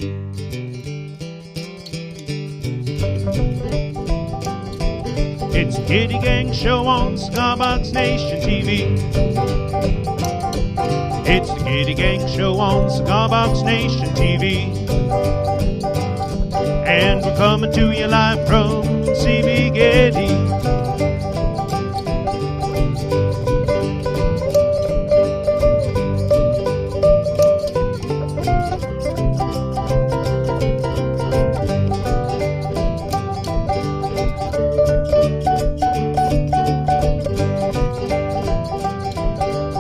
It's the Gitty Gang Show on Cigar Nation TV. It's the Gitty Gang Show on Cigar Nation TV. And we're coming to you live from CBG.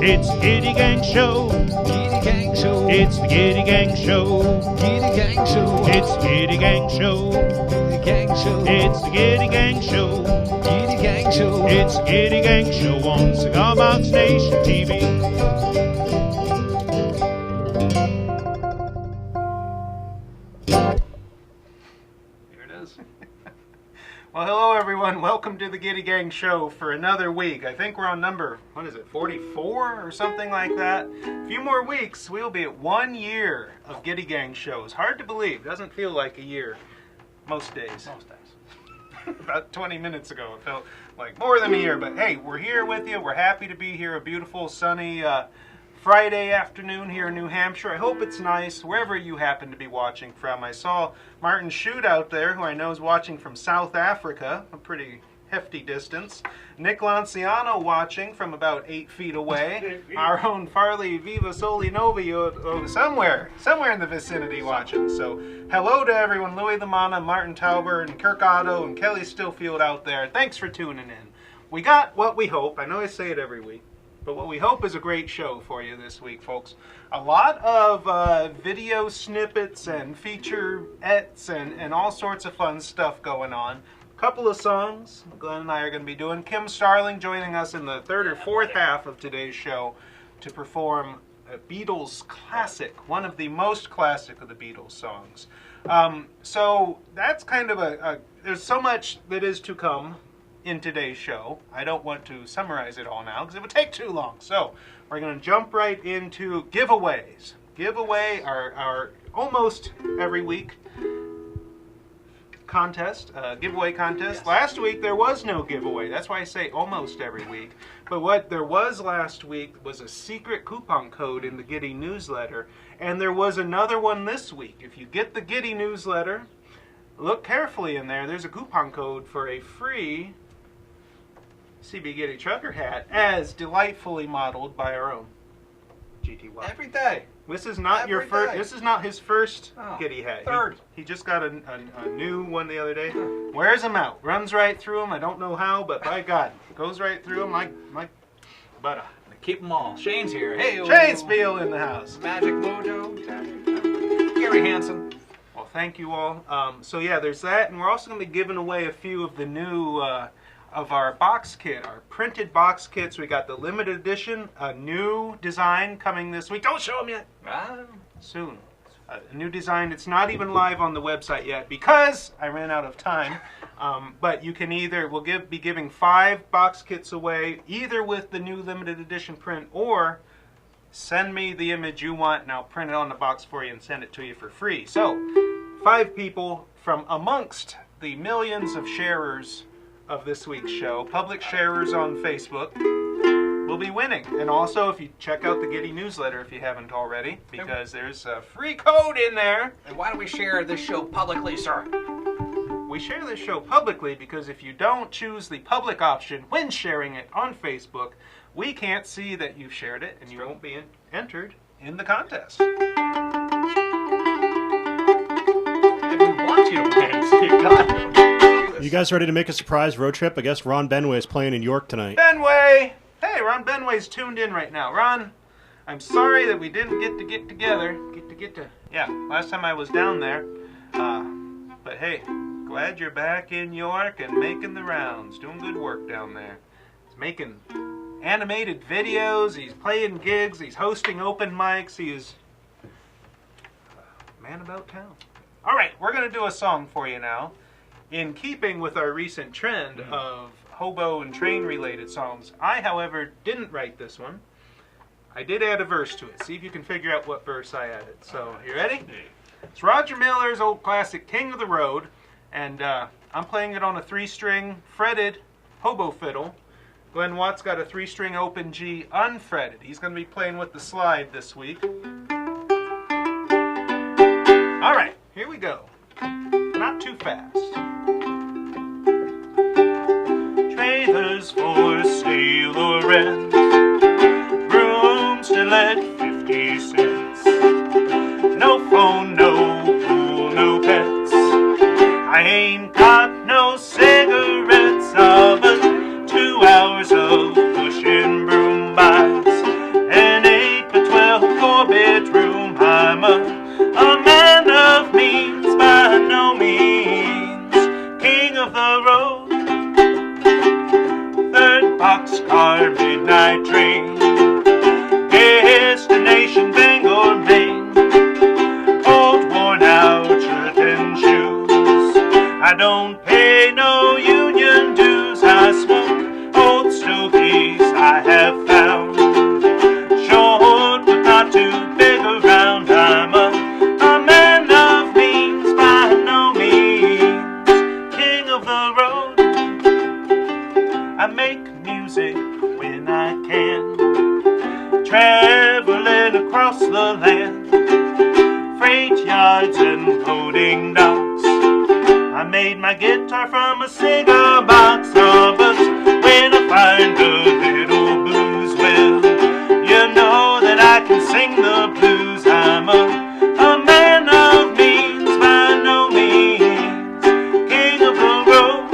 It's the Gitty Gang Show. Gitty Gang Show. It's the Gitty Gang Show. Gitty Gang Show. It's the Gitty Gang Show. Gitty Gang Show. It's the Gitty Gang Show. Gitty Gang Show. It's the Gitty Gang Show on Cigar Nation TV. Here it is. Well, hello everyone. Welcome to the Gitty Gang Show for another week. I think we're on number, 44 or something like that. A few more weeks, we'll be at 1 year of Gitty Gang shows. Hard to believe. Doesn't feel like a year most days. Most days. About 20 minutes ago, it felt like more than a year. But hey, we're here with you. We're happy to be here. A beautiful, sunny Friday afternoon here in New Hampshire. I hope it's nice wherever you happen to be watching from. I saw Martin Shoot out there, who I know is watching from South Africa, a pretty hefty distance. Nick Lanciano watching from about 8 feet away. Our own Farley Viva Soli Novi somewhere in the vicinity watching. So hello to everyone. Louis Lamana, Martin Tauber, and Kirk Otto, and Kelly Stillfield out there. Thanks for tuning in. We got what we hope. I know I say it every week. But what we hope is a great show for you this week, folks. A lot of video snippets and featurettes and all sorts of fun stuff going on. A couple of songs Glenn and I are going to be doing. Kim Starling joining us in the third or fourth half of today's show to perform a Beatles classic, one of the most classic of the Beatles songs. So that's kind of there's so much that is to come in today's show. I don't want to summarize it all now because it would take too long. So we're going to jump right into giveaways. Giveaway our almost every week contest, giveaway contest. Yes. Last week there was no giveaway. That's why I say almost every week. But what there was last week was a secret coupon code in the Gitty newsletter. And there was another one this week. If you get the Gitty newsletter, look carefully in there. There's a coupon code for a free CBG Gitty trucker hat, as delightfully modeled by our own GTY. Every day. This is not your first. This is not his first Gitty hat. Third. He just got a new one the other day. Wears them out. Runs right through them. I don't know how, but by God, goes right through them like butter. Keep them all. Shane's here. Hey, Shane Speal in the house. Magic Mojo. Gary Hansen. Well, thank you all. So yeah, there's that, and we're also going to be giving away a few of the new of our box kit, our printed box kits. We got the limited edition, a new design coming this week. Don't show them yet. Soon. A new design. It's not even live on the website yet because I ran out of time. But you can either, be giving 5 box kits away, either with the new limited edition print, or send me the image you want and I'll print it on the box for you and send it to you for free. So 5 people from amongst the millions of sharers of this week's show, public sharers on Facebook, will be winning. And also, if you check out the Gitty newsletter if you haven't already, because there's a free code in there. And why do we share this show publicly, sir? We share this show publicly because if you don't choose the public option when sharing it on Facebook, we can't see that you've shared it and you won't be entered in the contest. And we want you to win, so you got it. You guys ready to make a surprise road trip? I guess Ron Benway is playing in York tonight. Benway! Hey, Ron Benway's tuned in right now. Ron, I'm sorry that we didn't get together. Yeah, last time I was down there. But hey, glad you're back in York and making the rounds. Doing good work down there. He's making animated videos. He's playing gigs. He's hosting open mics. He is a man about town. All right, we're going to do a song for you now. In keeping with our recent trend of hobo and train related songs, I, however, didn't write this one. I did add a verse to it. See if you can figure out what verse I added. So, you ready? It's Roger Miller's old classic King of the Road, and I'm playing it on a 3-string fretted hobo fiddle. Glenn Watt's got a 3-string open G unfretted. He's going to be playing with the slide this week. All right, here we go. Not too fast. Trailers for sale or rent, rooms to let 50 cents. No phone, no pool, no pets. I ain't got no cigarettes, but 2 hours of pushing broom buys. An 8 by 12 4-bedroom. I'm a man of means, by no means king of the road. 3rd boxcar midnight train, destination Bangor, Maine. Old worn out shirt and shoes. I don't pay no union dues. I smoke old stogies I have found. Short but not too big around. I'm a man of means, by no means king of the road. I make music when I can, traveling across the land. Freight yards and loading docks. I made my guitar from a cigar box, but when I find a little blues, well, you know that I can sing the blues. I'm a man of means, by no means king of the road.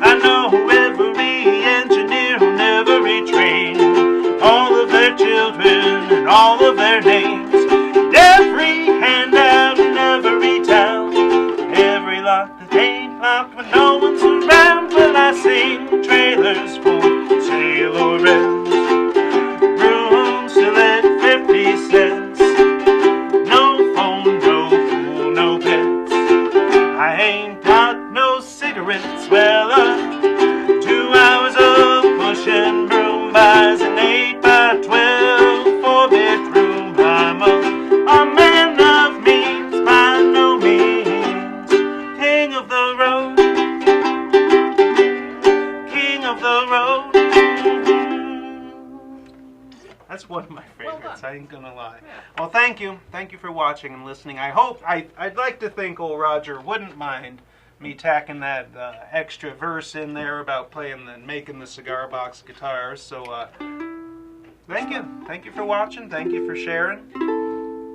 I know every engineer on every train, all of their children and all of their names. Every handout in every town, every lock that ain't locked when no one's around. Well, I sing trailers for sale or rent, rooms to let 50 cents. No phone, no pool, no pets. I ain't got no cigarettes. Well, 2 hours of pushing broom buys. An 8 by 12 4-bedroom. I'm a man of means, by no means king of the road. King of the road. That's one of my favorites, I ain't gonna lie. Well, thank you for watching and listening. I'd like to think old Roger wouldn't mind me tacking that extra verse in there about making the cigar box guitars. So thank you for watching, thank you for sharing.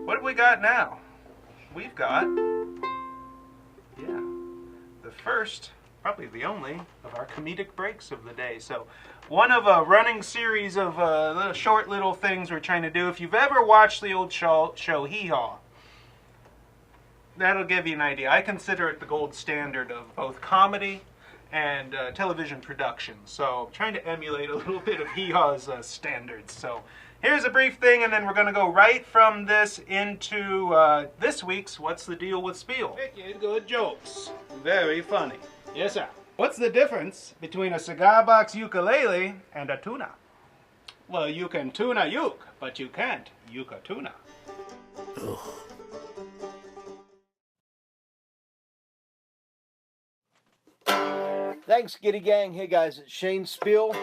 What have we got now? We've got, the first, probably the only, of our comedic breaks of the day. So one of a running series of short little things we're trying to do. If you've ever watched the old show Hee Haw, that'll give you an idea. I consider it the gold standard of both comedy and television production. So I'm trying to emulate a little bit of Hee Haw's standards. So here's a brief thing, and then we're going to go right from this into this week's What's the Deal with Speal? Wicked good jokes. Very funny. Yes, sir. What's the difference between a cigar box ukulele and a tuna? Well, you can tuna uke, but you can't uke a tuna. Ugh. Thanks, Gitty Gang. Hey guys, it's Shane Speal.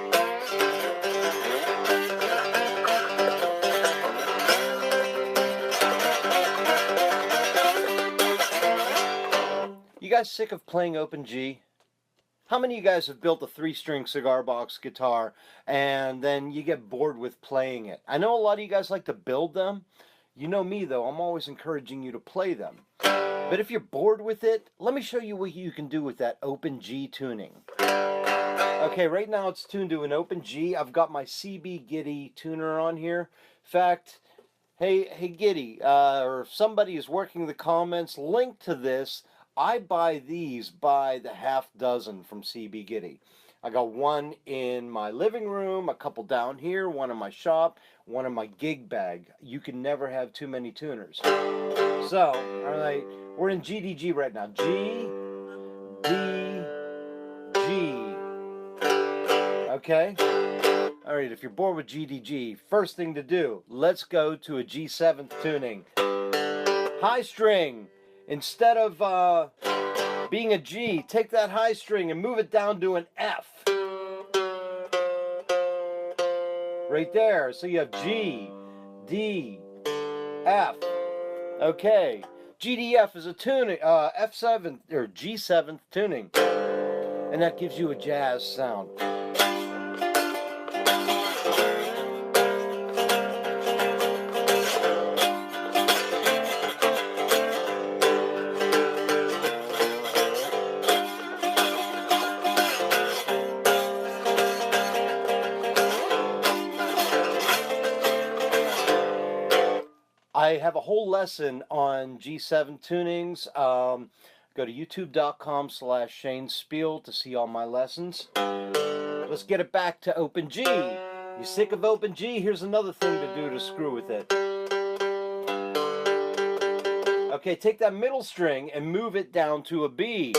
You guys sick of playing open G? How many of you guys have built a 3-string cigar box guitar and then you get bored with playing it? I know a lot of you guys like to build them. You know me though, I'm always encouraging you to play them. But if you're bored with it, let me show you what you can do with that open G tuning. Okay, right now it's tuned to an open G. I've got my CB Gitty tuner on here. In fact, hey Gitty, or if somebody is working the comments, link to this. I buy these by the half dozen from CB Gitty. I got one in my living room, a couple down here, one in my shop, one in my gig bag. You can never have too many tuners. So, all right, we're in GDG right now. G, D, G. Okay? All right, if you're bored with GDG, first thing to do, let's go to a G7th tuning. High string. Instead of being a G, take that high string and move it down to an F. Right there. So you have G, D, F. Okay. GDF is a tuning, F7 or G7 tuning. And that gives you a jazz sound. I have a whole lesson on G7 tunings. Go to youtube.com/Shane Speal to see all my lessons. Let's get it back to open G. You sick of open G? Here's another thing to do to screw with it. Okay, take that middle string and move it down to a B.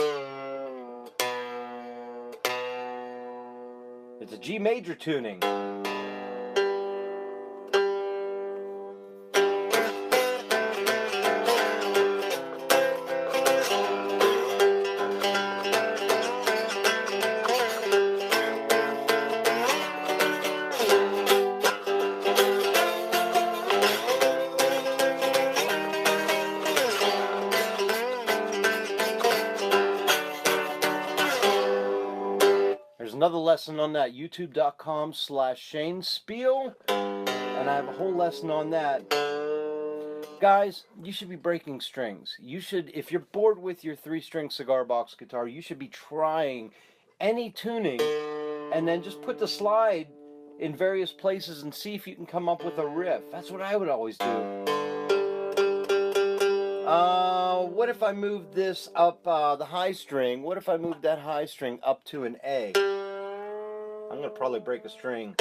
It's a G major tuning. Another lesson on that, youtube.com/Shane Speal, and I have a whole lesson on that. Guys, you should be breaking strings. You should, if you're bored with your 3-string cigar box guitar, you should be trying any tuning and then just put the slide in various places and see if you can come up with a riff. That's what I would always do. What if I moved this up the high string? What if I moved that high string up to an A? I'm going to probably break a string.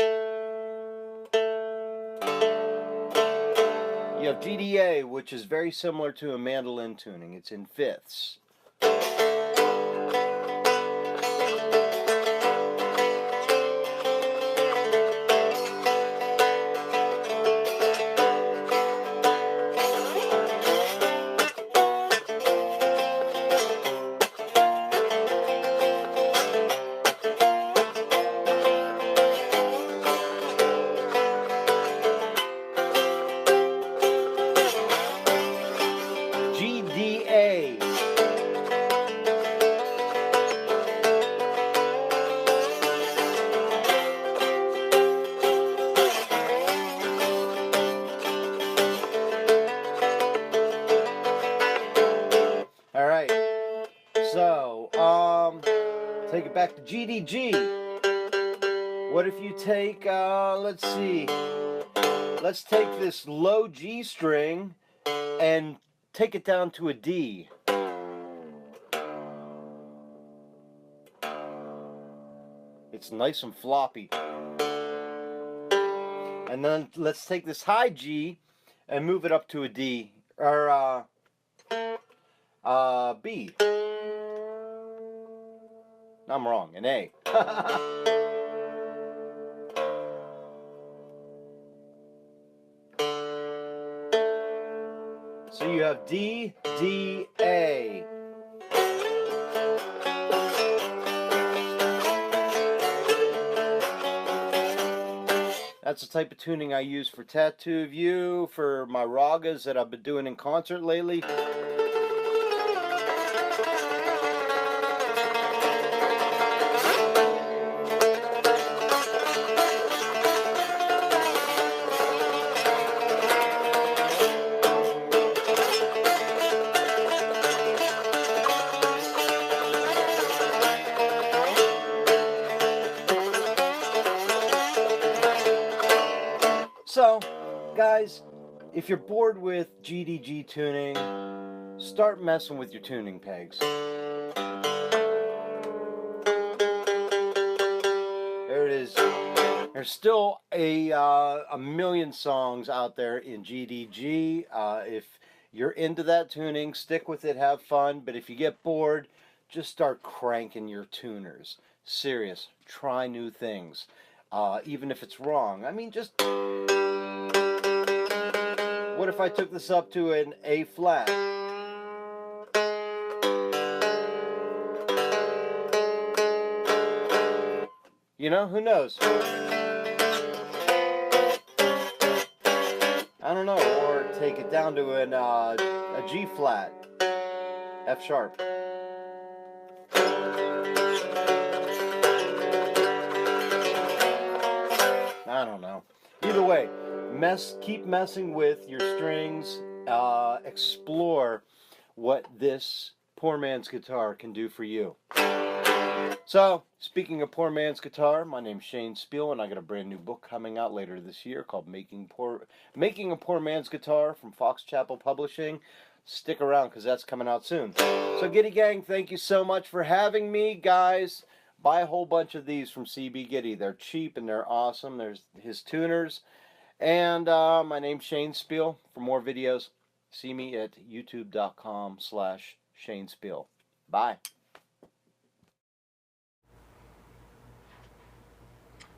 You have GDA, which is very similar to a mandolin tuning. It's in fifths. Take it back to GDG. What if you take, let's see, let's take this low G string and take it down to a D. It's nice and floppy. And then let's take this high G and move it up to a D, or B. I'm wrong, an A. So you have D, D, A. That's the type of tuning I use for Tattoo View, for my ragas that I've been doing in concert lately. So, guys, if you're bored with GDG tuning, start messing with your tuning pegs. There it is. There's still a million songs out there in GDG. If you're into that tuning, stick with it, have fun. But if you get bored, just start cranking your tuners. Serious. Try new things. Even if it's wrong. I mean, just What if I took this up to an A flat? You know, who knows? I don't know. Or take it down to a G flat, F sharp. I don't know. Either way, keep messing with your strings. Explore what this poor man's guitar can do for you. So, speaking of poor man's guitar, my name's Shane Speal, and I got a brand new book coming out later this year called Making a Poor Man's Guitar from Fox Chapel Publishing. Stick around, because that's coming out soon. So, Gitty Gang, thank you so much for having me, guys. Buy a whole bunch of these from CB Gitty. They're cheap and they're awesome. There's his tuners. And my name's Shane Speal. For more videos, see me at youtube.com/Shane Speal. Bye.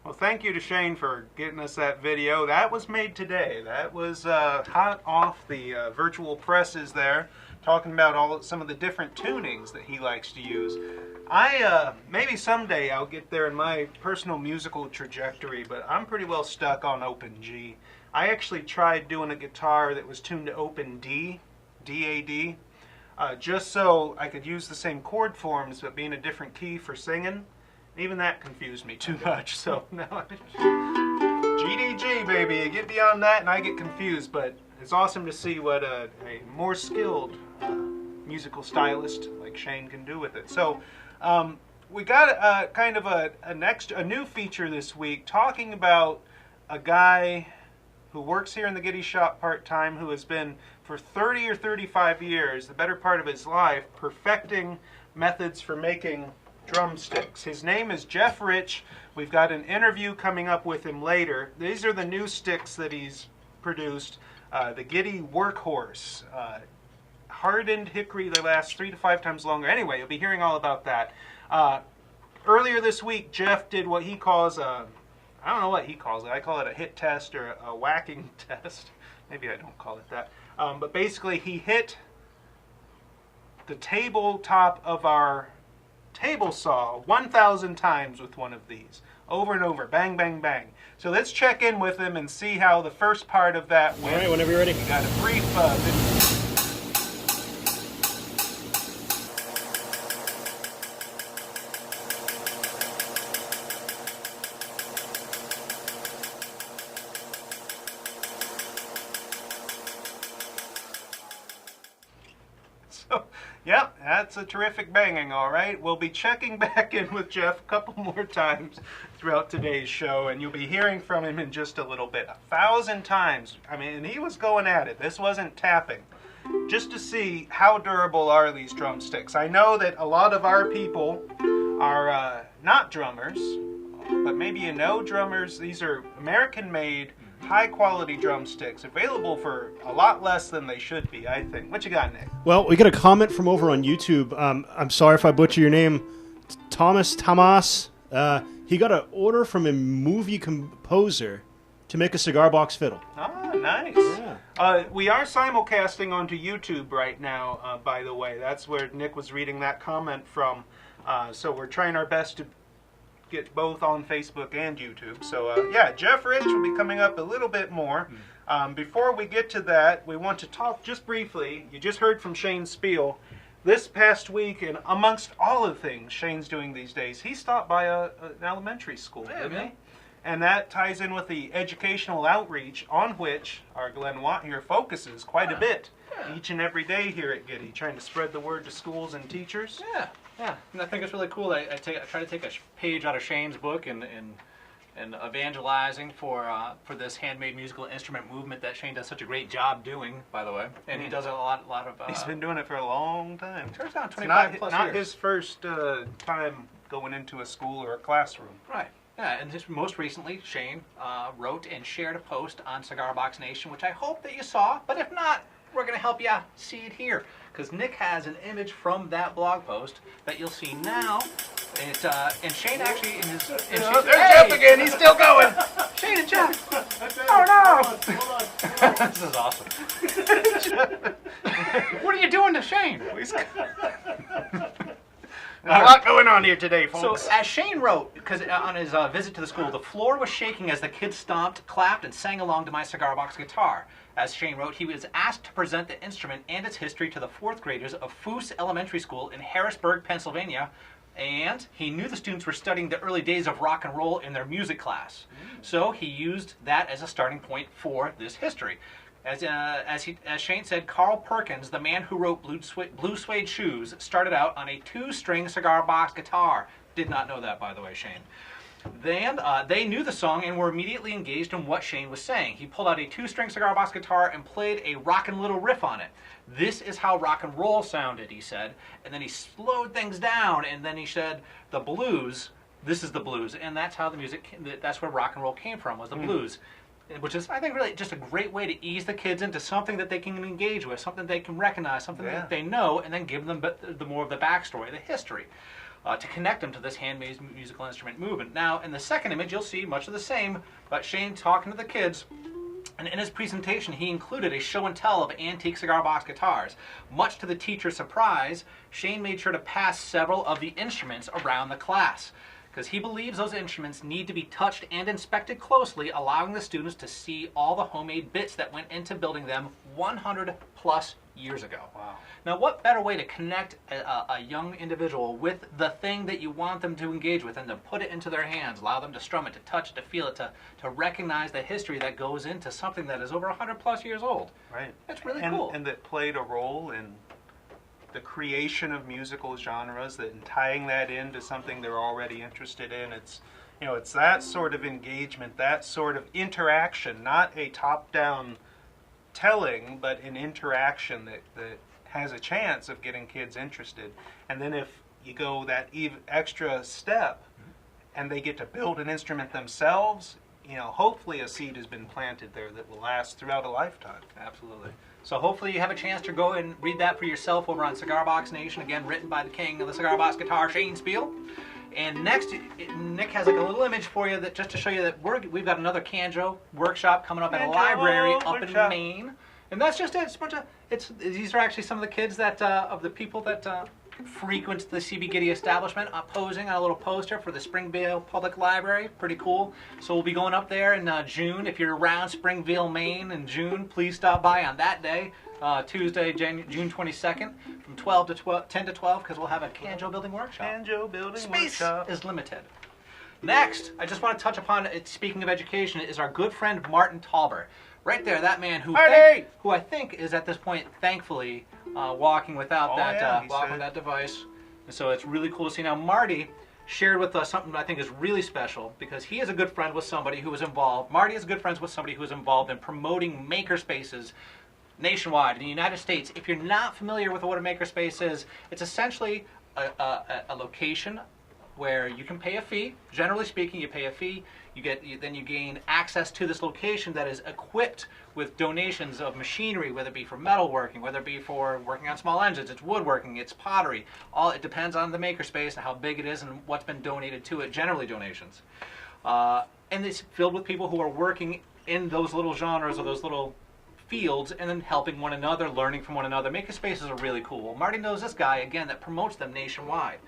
Well, thank you to Shane for getting us that video. That was made today. That was hot off the virtual presses there, talking about some of the different tunings that he likes to use. Maybe someday I'll get there in my personal musical trajectory, but I'm pretty well stuck on open G. I actually tried doing a guitar that was tuned to open D, D-A-D, just so I could use the same chord forms but be in a different key for singing. Even that confused me too much, so now GDG, baby. You get beyond that and I get confused, but it's awesome to see what a more skilled musical stylist like Shane can do with it. So we got kind of a new feature this week, talking about a guy who works here in the Gitty shop part-time, who has been for 30 or 35 years, the better part of his life, perfecting methods for making drumsticks. His name is Jeff Rich. We've got an interview coming up with him later. These are the new sticks that he's produced. The Gitty Workhorse. Hardened hickory. They last 3 to 5 times longer. Anyway, you'll be hearing all about that. Earlier this week, Jeff did what he calls a, I don't know what he calls it. I call it a hit test or a whacking test. Maybe I don't call it that. But basically, he hit the tabletop of our table saw 1,000 times with one of these, over and over, bang, bang, bang. So let's check in with him and see how the first part of that went. All right, whenever you're ready. We got a brief Yep, that's a terrific banging, all right. We'll be checking back in with Jeff a couple more times throughout today's show, and you'll be hearing from him in just a little bit. 1,000 times. I mean, and he was going at it. This wasn't tapping. Just to see how durable are these drumsticks. I know that a lot of our people are not drummers, but maybe you know drummers. These are American-made, high-quality drumsticks, available for a lot less than they should be, I think. What you got, Nick? Well, we got a comment from over on YouTube. I'm sorry if I butcher your name. Thomas. He got an order from a movie composer to make a cigar box fiddle. Ah, nice. Yeah. We are simulcasting onto YouTube right now, by the way. That's where Nick was reading that comment from. So we're trying our best to get both on Facebook and YouTube. So yeah, Jeff Rich will be coming up a little bit more. Before we get to that, we want to talk just briefly. You just heard from Shane Speal. This past week, and amongst all of the things Shane's doing these days, he stopped by an elementary school, didn't he? And that ties in with the educational outreach on which our Glenn Watt here focuses quite a bit each and every day here at Gitty, trying to spread the word to schools and teachers. Yeah, and I think it's really cool. I try to take a page out of Shane's book and evangelizing for this handmade musical instrument movement that Shane does such a great job doing, by the way. And he does a lot of. He's been doing it for a long time. Turns out 25 not, plus not years. his first time going into a school or a classroom. Right. Yeah, and just most recently, Shane wrote and shared a post on Cigar Box Nation, which I hope that you saw. But if not, we're going to help you see it here, because Nick has an image from that blog post that you'll see now. And Shane actually in his... And There's Jeff again. He's still going. Shane and Jeff! Oh no! This is awesome. What are you doing to Shane? A lot going on here today, folks. So, as Shane wrote, because on his visit to the school, the floor was shaking as the kids stomped, clapped, and sang along to my cigar box guitar. As Shane wrote, he was asked to present the instrument and its history to the 4th graders of Foose Elementary School in Harrisburg, Pennsylvania, and he knew the students were studying the early days of rock and roll in their music class. So he used that as a starting point for this history. As Shane said, Carl Perkins, the man who wrote Blue Suede Shoes, started out on a 2-string cigar box guitar. Did not know that, by the way, Shane. Then they knew the song and were immediately engaged in what Shane was saying. He pulled out a 2-string cigar box guitar and played a rockin' little riff on it. This is how rock and roll sounded, he said. And then he slowed things down, and then he said, the blues, this is the blues. And that's how the music, that's where rock and roll came from, was the blues. Which is, I think, really just a great way to ease the kids into something that they can engage with, something they can recognize, something that they know, and then give them the more of the backstory, the history, to connect them to this handmade musical instrument movement. Now, in the second image, you'll see much of the same, but Shane talking to the kids. And in his presentation, he included a show and tell of antique cigar box guitars. Much to the teacher's surprise, Shane made sure to pass several of the instruments around the class, because he believes those instruments need to be touched and inspected closely, allowing the students to see all the homemade bits that went into building them 100 plus years ago. Wow. Now, what better way to connect a young individual with the thing that you want them to engage with and to put it into their hands, allow them to strum it, to touch it, to feel it, to recognize the history that goes into something that is over 100 plus years old. Right. That's really cool. And that played a role in the creation of musical genres, that in tying that into something they're already interested in. It's, you know, it's that sort of engagement, that sort of interaction, not a top-down telling, but an interaction that has a chance of getting kids interested. And then if you go that extra step and they get to build an instrument themselves, you know, hopefully a seed has been planted there that will last throughout a lifetime. Absolutely. So hopefully you have a chance to go and read that for yourself over on Cigar Box Nation, again written by the king of the cigar box guitar, Shane Speal. And next, Nick has like a little image for you that just to show you that we've got another Canjo workshop coming up at a library up in Maine. And that's just it. It's a bunch of, these are actually some of the kids that of the people that frequent the CB Gitty establishment, posing on a little poster for the Springvale Public Library. Pretty cool. So we'll be going up there in June. If you're around Springvale, Maine in June, please stop by on that day, Tuesday, June 22nd, from 10 to 12, because we'll have a Canjo building workshop. Canjo building Space workshop is limited. Next, I just want to touch upon, speaking of education, is our good friend Martin Tauber. Right there, that man who I think is at this point, thankfully, walking without that device. And so it's really cool to see. Now, Marty shared with us something I think is really special, because he is a good friend with somebody who was involved. Marty is good friends with somebody who is involved in promoting makerspaces nationwide in the United States. If you're not familiar with what a makerspace is, it's essentially a location where you can pay a fee. Generally speaking, you pay a fee. Then you gain access to this location that is equipped with donations of machinery, whether it be for metalworking, whether it be for working on small engines, it's woodworking, it's pottery. It depends on the makerspace and how big it is and what's been donated to it. Generally donations, and it's filled with people who are working in those little genres or those little fields, and then helping one another, learning from one another. Makerspaces are really cool. Well, Marty knows this guy again that promotes them nationwide.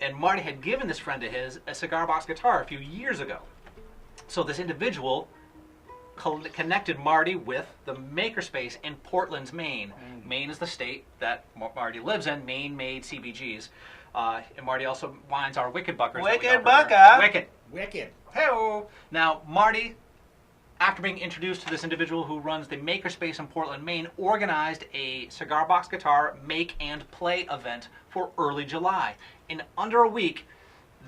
And Marty had given this friend of his a cigar box guitar a few years ago. So this individual connected Marty with the makerspace in Portland, Maine. Maine is the state that Marty lives in. Maine made CBGs. And Marty also wines our Wicked Buckers. Wicked Bucker! Wicked. Hey-o! Now, Marty, after being introduced to this individual who runs the makerspace in Portland, Maine, organized a cigar box guitar make and play event for early July. In under a week,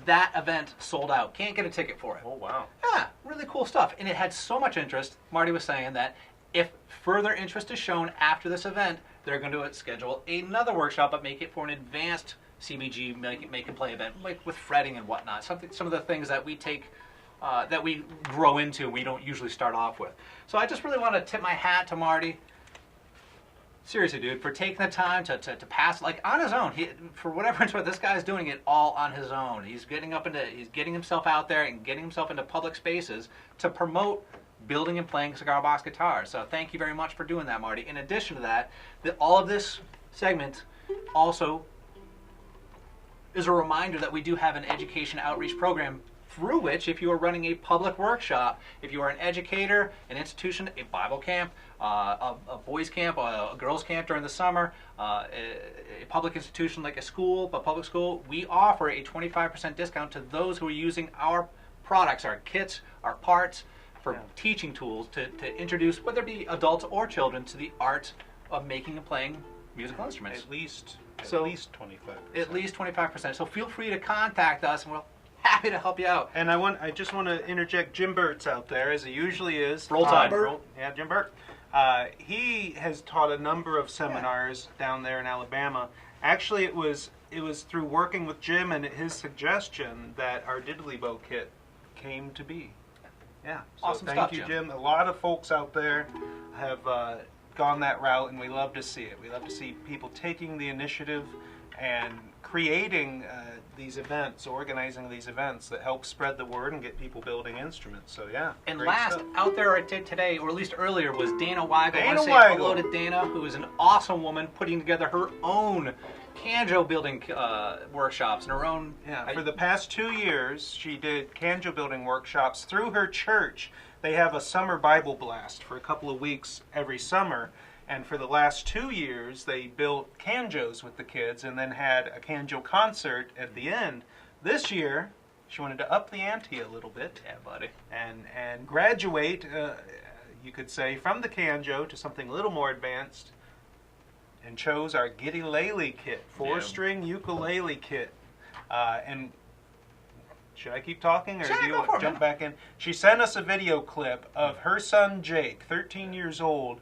that event sold out. Can't get a ticket for it. Oh, wow. Yeah, really cool stuff. And it had so much interest, Marty was saying that if further interest is shown after this event, they're going to schedule another workshop, but make it for an advanced CBG make and play event, like with fretting and whatnot. Some of the things that we take, that we grow into, we don't usually start off with. So I just really want to tip my hat to Marty. seriously, dude, for taking the time to pass, like, on his own. For whatever it's worth, this guy's doing it all on his own. He's getting himself out there and getting himself into public spaces to promote building and playing cigar box guitars. So thank you very much for doing that, Marty. In addition to that, all of this segment also is a reminder that we do have an education outreach program through which, if you are running a public workshop, if you are an educator, an institution, a Bible camp, a boys camp, a girls camp during the summer, a public institution like a school, a public school, we offer a 25% discount to those who are using our products, our kits, our parts, for teaching tools to introduce, whether it be adults or children, to the art of making and playing musical instruments. At least 25%. At least 25%. So feel free to contact us, and we'll happy to help you out. And I just want to interject Jim Burt's out there, as he usually is. Roll Tide. Yeah, Jim Burt. He has taught a number of seminars down there in Alabama. Actually, it was through working with Jim and his suggestion that our Diddly Bow kit came to be. Yeah, so awesome thank stuff, you, Jim. Jim. A lot of folks out there have gone that route, and we love to see it. We love to see people taking the initiative and creating these events, organizing these events that help spread the word and get people building instruments. So yeah. And great last stuff. out there I did today, or at least earlier, was Dana Weigel. I want to say Weigel. hello to Dana, who is an awesome woman putting together her own canjo building workshops and her own. Yeah, for the past 2 years, she did canjo building workshops through her church. They have a summer Bible blast for a couple of weeks every summer. And for the last 2 years, they built canjos with the kids and then had a canjo concert at the end. This year, she wanted to up the ante a little bit. Yeah, buddy. And graduate, you could say, from the canjo to something a little more advanced, and chose our Gitty kit, 4-string ukulele kit. And should I keep talking, or do you want to jump back in? She sent us a video clip of her son Jake, 13 years old,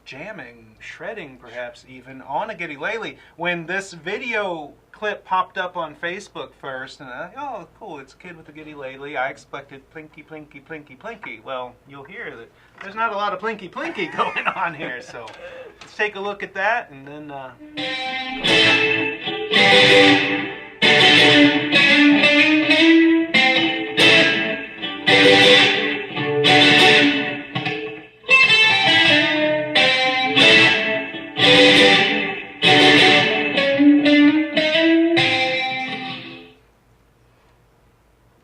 jamming, shredding perhaps even, on a Gitty. When this video clip popped up on Facebook first, and I thought, oh cool, it's a kid with a Gitty. I expected plinky, plinky, plinky, plinky. Well, you'll hear that there's not a lot of plinky, plinky going on here, so let's take a look at that, and then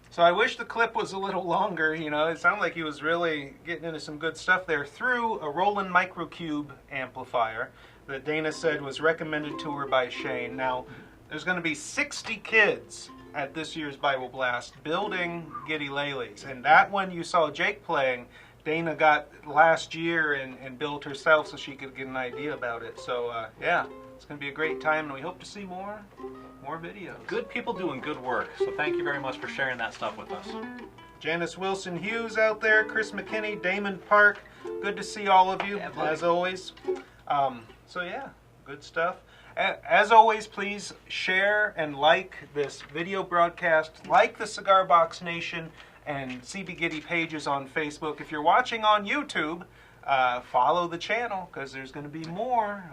so I wish the clip was a little longer. You know, it sounded like he was really getting into some good stuff there through a Roland Microcube amplifier that Dana said was recommended to her by Shane. Now, there's going to be 60 kids at this year's Bible Blast building Gitty Lele's. And that one you saw Jake playing, Dana got last year and built herself so she could get an idea about it. So, yeah, it's going to be a great time, and we hope to see more videos. Good people doing good work, so thank you very much for sharing that stuff with us. Janice Wilson Hughes out there, Chris McKinney, Damon Park, good to see all of you, as always. So yeah, good stuff. As always, please share and like this video broadcast, like the Cigar Box Nation and CB Gitty pages on Facebook. If you're watching on YouTube, follow the channel, because there's going to be more.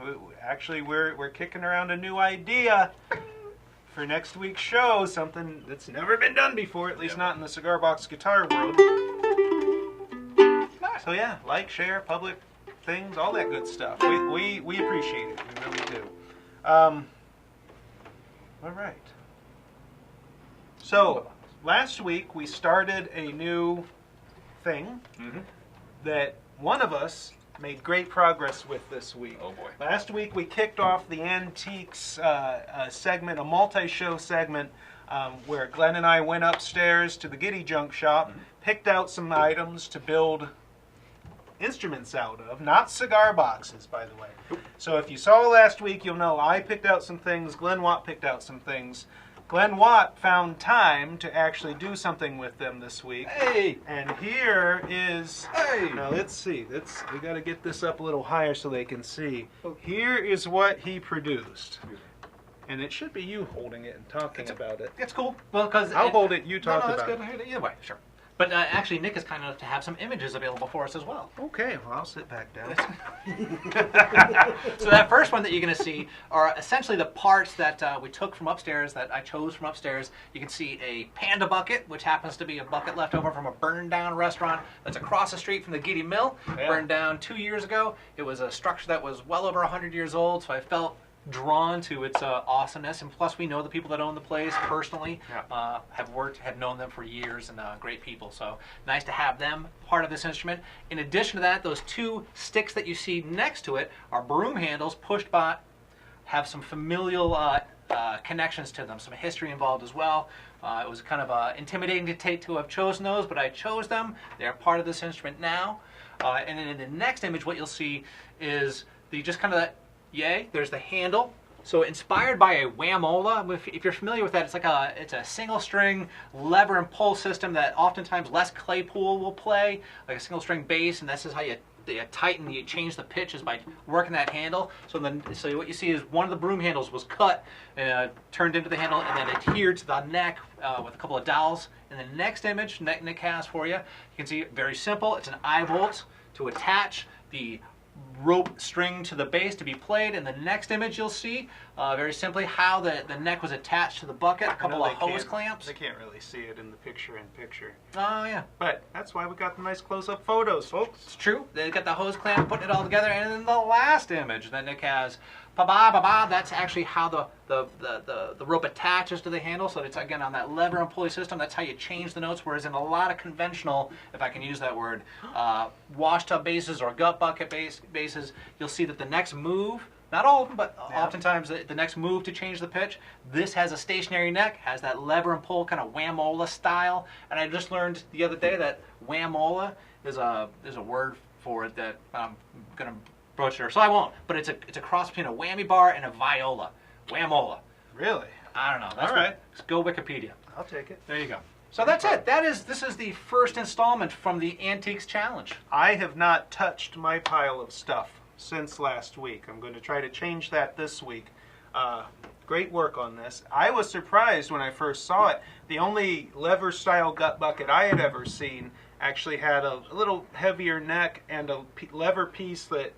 Actually, we're kicking around a new idea for next week's show, something that's never been done before, at least not in the cigar box guitar world. So yeah, like, share, public things, all that good stuff. We appreciate it. We really do. All right. So last week we started a new thing that one of us made great progress with this week. Oh boy. Last week we kicked off the Antiques segment, a multi-show segment, where Glenn and I went upstairs to the Gitty Junk Shop, picked out some items to build instruments out of, not cigar boxes, by the way. So if you saw last week, you'll know I picked out some things, Glenn Watt picked out some things. Glenn Watt found time to actually do something with them this week. Hey! And here is... Hey! Now let's see. We got to get this up a little higher so they can see. Here is what he produced. And it should be you holding it and talking about it. It's cool. Well, because I'll hold it, you talk that's about good. it. Either way, sure. But actually, Nick is kind enough to have some images available for us as well. Okay, well, I'll sit back down. So that first one that you're going to see are essentially the parts that we took from upstairs, that I chose from upstairs. You can see a panda bucket, which happens to be a bucket left over from a burned down restaurant that's across the street from the Gitty Mill. Yeah. Burned down 2 years ago. It was a structure that was well over 100 years old, so I felt drawn to its awesomeness, and plus we know the people that own the place personally. Yeah. Have known them for years, and great people, so nice to have them part of this instrument. In addition to that, those two sticks that you see next to it are broom handles pushed by, have some familial connections to them, some history involved as well. It was kind of intimidating to have chosen those, but I chose them. They're part of this instrument now. And then in the next image, what you'll see is just kind of that. Yay, there's the handle. So inspired by a whamola. If you're familiar with that, it's a single string lever and pull system that oftentimes Les Claypool will play, like a single string bass, and this is how you tighten, you change the pitches by working that handle. So what you see is one of the broom handles was cut, turned into the handle, and then adhered to the neck with a couple of dowels. In the next image Nick has for you, you can see very simple. It's an eye bolt to attach the rope string to the bass to be played. In the next image you'll see very simply how the neck was attached to the bucket, a couple of hose clamps. They can't really see it in the picture-in-picture. Oh yeah. But that's why we got the nice close-up photos, folks. It's true. They got the hose clamp, putting it all together, and then the last image that Nick has, ba-ba, that's actually how the rope attaches to the handle. So it's again on that lever and pulley system. That's how you change the notes. Whereas in a lot of conventional, if I can use that word, wash tub basses or gut bucket basses, you'll see that the next move, not all of them, but oftentimes the next move to change the pitch, this has a stationary neck, has that lever and pull kind of whamola style. And I just learned the other day that whamola is a word for it that I'm gonna butcher, so I won't. But it's a cross between a whammy bar and a viola. Whamola. Really? I don't know. That's all right. Just go Wikipedia. I'll take it. There you go. So that's it. This is the first installment from the Antiques Challenge. I have not touched my pile of stuff since last week. I'm going to try to change that this week. Great work on this. I was surprised when I first saw it. The only lever-style gut bucket I had ever seen actually had a little heavier neck and a lever piece that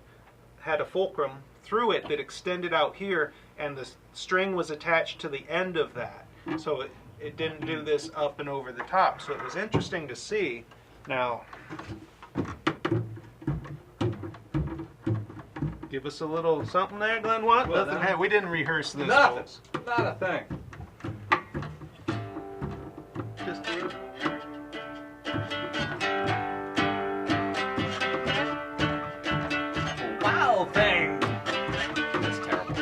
had a fulcrum through it that extended out here, and the string was attached to the end of that. So it didn't do this up and over the top. So it was interesting to see. Now, give us a little something there, Glenn. What? Well, Nothing. Hey, we didn't rehearse this. Nothing. Folks. Not a thing. Just a little. Wow thing. That's terrible.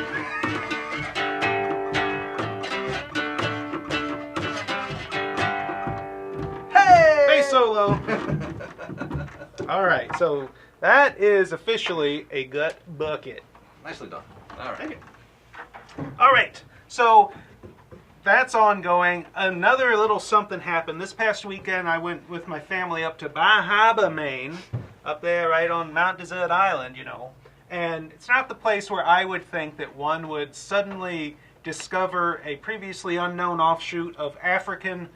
Hey! Bass solo. All right, so that is officially a gut bucket. Nicely done. All right. All right, so that's ongoing. Another little something happened. This past weekend, I went with my family up to Bahaba, Maine, up there right on Mount Desert Island, you know. And it's not the place where I would think that one would suddenly discover a previously unknown offshoot of African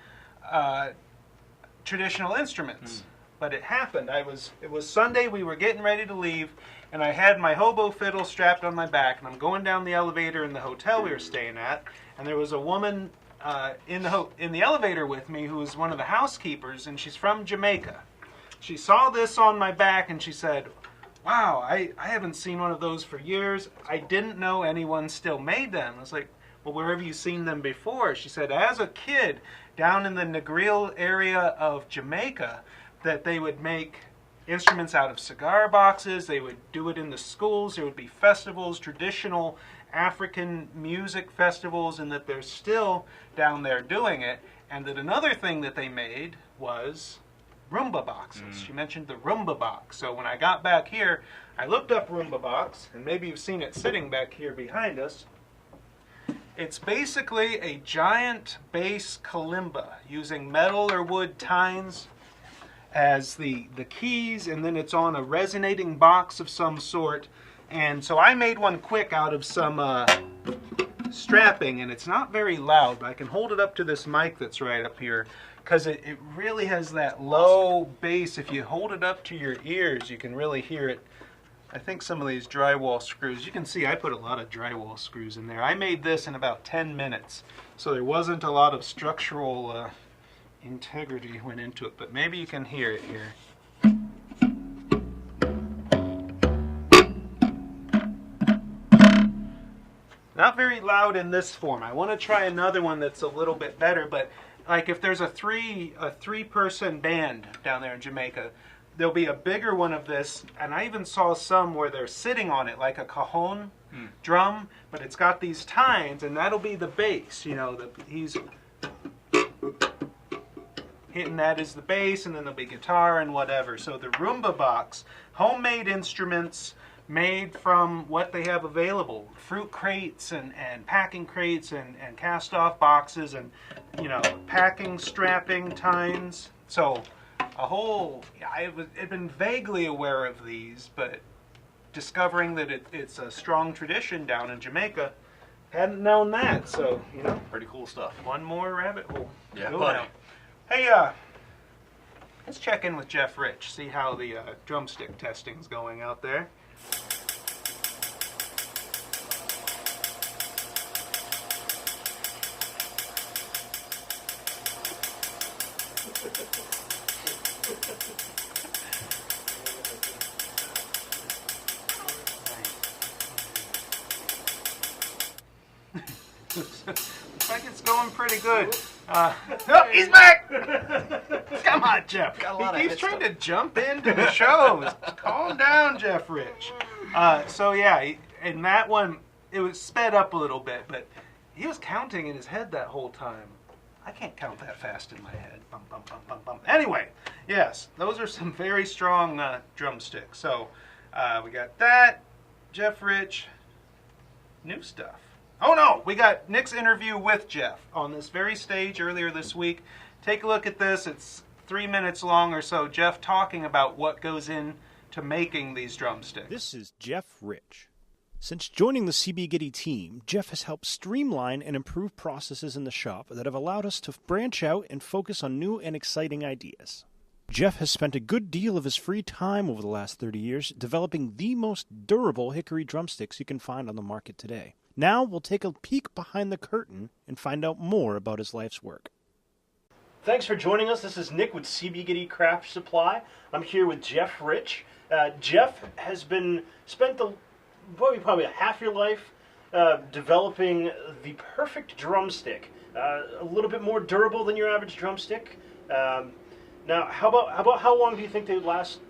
traditional instruments. But it happened. It was Sunday, we were getting ready to leave, and I had my hobo fiddle strapped on my back, and I'm going down the elevator in the hotel we were staying at, and there was a woman in the elevator with me who was one of the housekeepers, and she's from Jamaica. She saw this on my back, and she said, "Wow, I haven't seen one of those for years. I didn't know anyone still made them." I was like, "Well, where have you seen them before?" She said, "As a kid, down in the Negril area of Jamaica, that they would make instruments out of cigar boxes. They would do it in the schools. There would be festivals, traditional African music festivals, and that they're still down there doing it. And that another thing that they made was Rumba boxes." She mentioned the Rumba box. So when I got back here, I looked up Rumba box, and maybe you've seen it sitting back here behind us. It's basically a giant bass kalimba using metal or wood tines as the keys, and then it's on a resonating box of some sort. And so I made one quick out of some strapping, and it's not very loud, but I can hold it up to this mic that's right up here, because it really has that low bass. If you hold it up to your ears, you can really hear it. I think some of these drywall screws, you can see I put a lot of drywall screws in there. I made this in about 10 minutes, so there wasn't a lot of structural integrity went into it, but maybe you can hear it here. Not very loud in this form. I want to try another one that's a little bit better, but like if there's a three-person band down there in Jamaica, there'll be a bigger one of this, and I even saw some where they're sitting on it like a cajon drum, but it's got these tines, and that'll be the bass. You know, he's hitting that as the bass, and then there'll be guitar and whatever. So the Rumba box, homemade instruments made from what they have available, fruit crates and packing crates and cast-off boxes and, you know, packing, strapping, tines. So a whole, I've been vaguely aware of these, but discovering that it's a strong tradition down in Jamaica, hadn't known that. So, you know, Pretty cool stuff. one more rabbit hole. Yeah, Go buddy. now. Hey, let's check in with Jeff Rich, see how the drumstick testing's going out there. Looks like it's going pretty good. Oh, he's back! Come on, Jeff. Got a lot of He keeps hit trying to jump into the shows. Calm down, Jeff Rich. So yeah, in that one, it was sped up a little bit, but he was counting in his head that whole time. I can't count that fast in my head. Bum, bum, bum, bum, bum. Anyway, yes, those are some very strong drumsticks. So we got that, Jeff Rich, new stuff. Oh no, we got Nick's interview with Jeff on this very stage earlier this week. Take a look at this. It's 3 minutes long or so. Jeff talking about what goes into making these drumsticks. This is Jeff Rich. Since joining the CBG team, Jeff has helped streamline and improve processes in the shop that have allowed us to branch out and focus on new and exciting ideas. Jeff has spent a good deal of his free time over the last 30 years developing the most durable hickory drumsticks you can find on the market today. Now we'll take a peek behind the curtain and find out more about his life's work. Thanks for joining us. This is Nick with CBG Craft Supply. I'm here with Jeff Rich. Jeff has spent probably half your life developing the perfect drumstick. A little bit more durable than your average drumstick. Now, how about how long do you think they would last?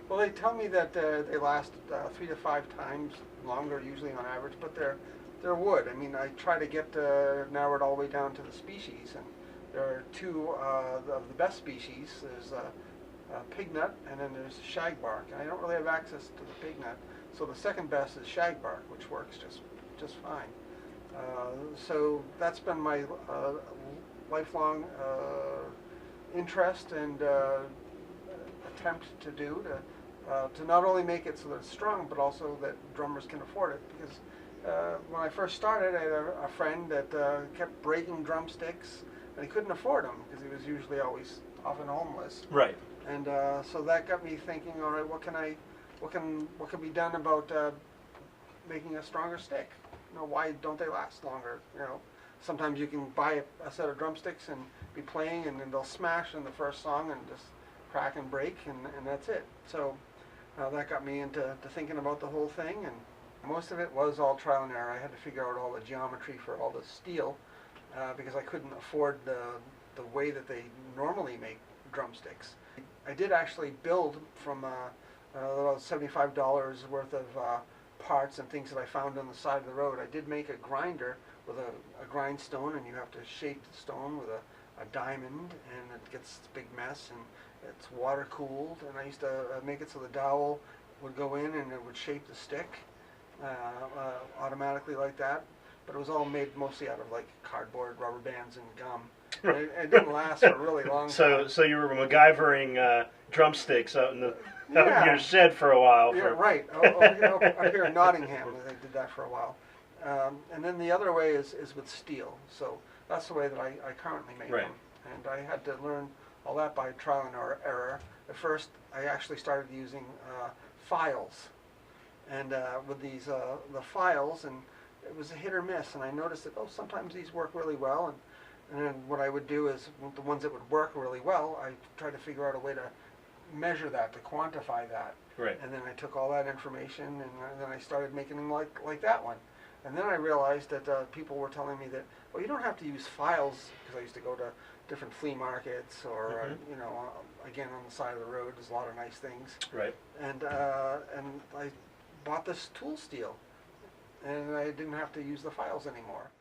Well, they tell me that they last 3 to 5 times longer, usually on average, but they're wood. I mean, I try to get narrowed all the way down to the species, and there are two of the best species. There's pignut, and then there's shagbark, and I don't really have access to the pignut, so the second best is shagbark, which works just fine. So that's been my lifelong interest and attempt to do to not only make it so that it's strong, but also that drummers can afford it. Because when I first started, I had a friend that kept breaking drumsticks, and he couldn't afford them because he was usually often homeless. Right. And so that got me thinking, all right, what can be done about making a stronger stick? You know, why don't they last longer? You know, sometimes you can buy a set of drumsticks and be playing, and then they'll smash in the first song and just crack and break, and that's it. So that got me into thinking about the whole thing, and most of it was all trial and error. I had to figure out all the geometry for all the steel because I couldn't afford the way that they normally make drumsticks. I did actually build from about $75 worth of parts and things that I found on the side of the road. I did make a grinder with a grindstone, and you have to shape the stone with a diamond, and it gets a big mess, and it's water cooled. And I used to make it so the dowel would go in and it would shape the stick automatically like that. But it was all made mostly out of like cardboard, rubber bands, and gum. And it didn't last for a really long time. So you were MacGyvering drumsticks out in your shed for a while. Yeah, right. Up here in Nottingham, they did that for a while. And then the other way is with steel. So that's the way that I currently make Right. them. And I had to learn all that by trial and error. At first, I actually started using files. And with these, the files, and it was a hit or miss. And I noticed that, oh, sometimes these work really well. And then what I would do is, the ones that would work really well, I tried to figure out a way to measure that, to quantify that. Right. And then I took all that information, and then I started making them like that one. And then I realized that people were telling me that, well, you don't have to use files, because I used to go to different flea markets, or you know, again, on the side of the road, there's a lot of nice things. Right. And I bought this tool steel, and I didn't have to use the files anymore.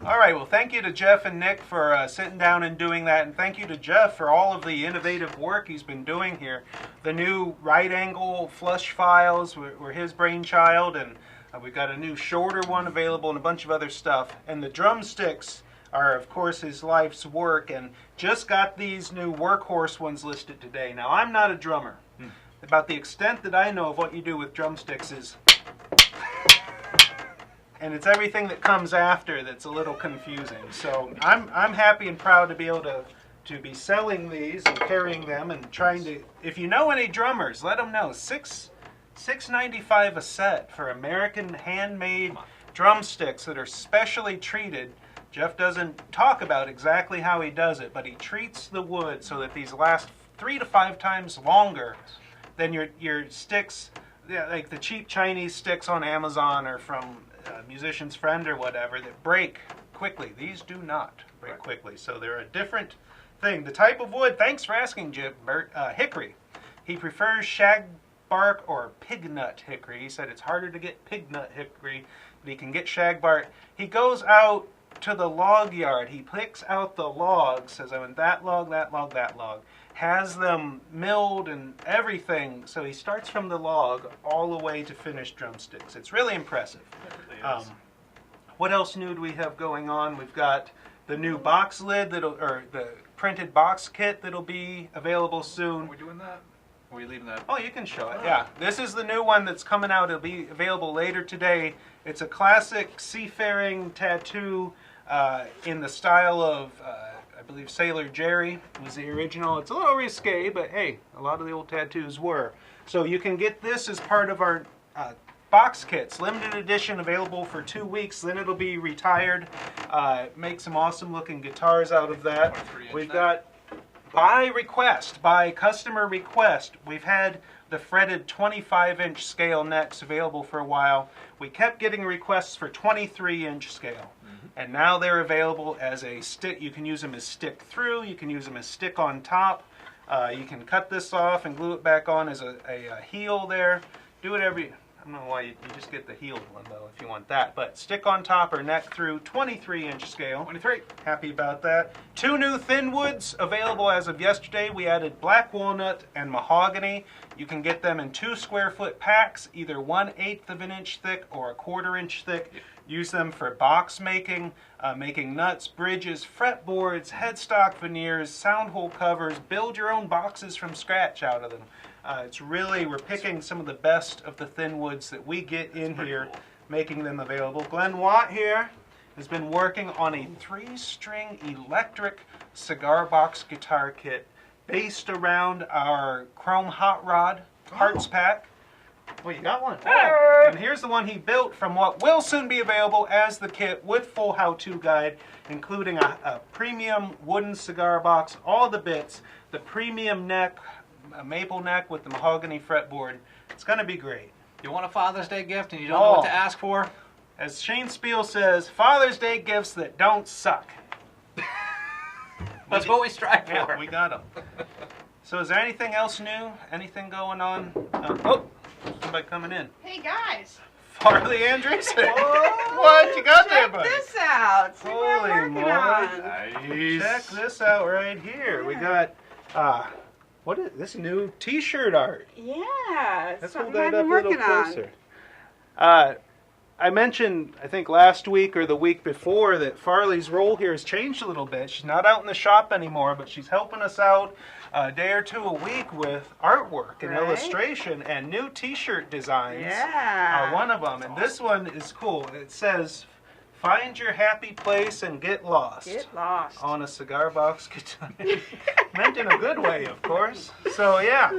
All right, well, thank you to Jeff and Nick for sitting down and doing that, and thank you to Jeff for all of the innovative work he's been doing here. The new right-angle flush files were his brainchild, and we've got a new shorter one available and a bunch of other stuff. And the drumsticks are, of course, his life's work, and just got these new workhorse ones listed today. Now, I'm not a drummer. About the extent that I know of what you do with drumsticks is... and it's everything that comes after that's a little confusing. So I'm happy and proud to be able to be selling these and carrying them and trying to. If you know any drummers, let them know. $6.95 a set for American handmade drumsticks that are specially treated. Jeff doesn't talk about exactly how he does it, but he treats the wood so that these last 3 to 5 times longer than your sticks, like the cheap Chinese sticks on Amazon or from Musician's Friend or whatever, that break quickly. These do not break quickly, so they're a different thing. The type of wood, thanks for asking, Jim, Bert, hickory. He prefers shag bark or pignut hickory. He said it's harder to get pignut hickory, but he can get shag bark. He goes out to the log yard. He picks out the logs, says, I want that log, that log, that log. Has them milled and everything, so he starts from the log all the way to finished drumsticks. It's really impressive. What else new do we have going on? We've got the new box lid, or the printed box kit that'll be available soon. Are we doing that? Or are we leaving that? Oh, you can show it, yeah. This is the new one that's coming out. It'll be available later today. It's a classic seafaring tattoo in the style of, I believe, Sailor Jerry was the original. It's a little risque, but hey, a lot of the old tattoos were. So you can get this as part of our box kits, limited edition, available for 2 weeks. Then it'll be retired. Make some awesome looking guitars out of that. We've got by request, by customer request, we've had the fretted 25-inch scale necks available for a while. We kept getting requests for 23-inch scale. And now they're available as a stick. You can use them as stick through. You can use them as stick on top. You can cut this off and glue it back on as a heel there. Do whatever you... I don't know why you just get the heeled one, though, if you want that. But stick on top or neck through, 23-inch scale. 23. Happy about that. 2 new thin woods available as of yesterday. We added black walnut and mahogany. You can get them in 2 square-foot packs, either 1/8 of an inch thick or a 1/4 inch thick. Use them for box making, making nuts, bridges, fretboards, headstock veneers, sound hole covers. Build your own boxes from scratch out of them. It's really, we're picking some of the best of the thin woods that we get in here, making them available. Glenn Watt here has been working on a 3-string electric cigar box guitar kit based around our chrome hot rod parts pack. Well, you got one. Oh. And here's the one he built from what will soon be available as the kit with full how-to guide, including a premium wooden cigar box, all the bits, the premium neck, a maple neck with the mahogany fretboard. It's going to be great. You want a Father's Day gift and you don't know what to ask for? As Shane Speal says, Father's Day gifts that don't suck. That's what we strive for. Yeah, we got them. So is there anything else new? Anything going on? Oh, somebody coming in. Hey guys. Farley Andresen. What you got there, buddy? Check this out. See what Holy I'm working on. Nice. Check this out right here. Yeah. We got what is this new T-shirt art? Yeah. Let's something hold that I've up been a little working closer. on. I mentioned, I think last week or the week before, that Farley's role here has changed a little bit. She's not out in the shop anymore, but she's helping us out a day or two a week with artwork and Right. illustration and new T-shirt designs. Yeah. One of them, and this one is cool. It says, "Find your happy place and get lost." Get lost. On a cigar box guitar. Meant in a good way, of course. So yeah,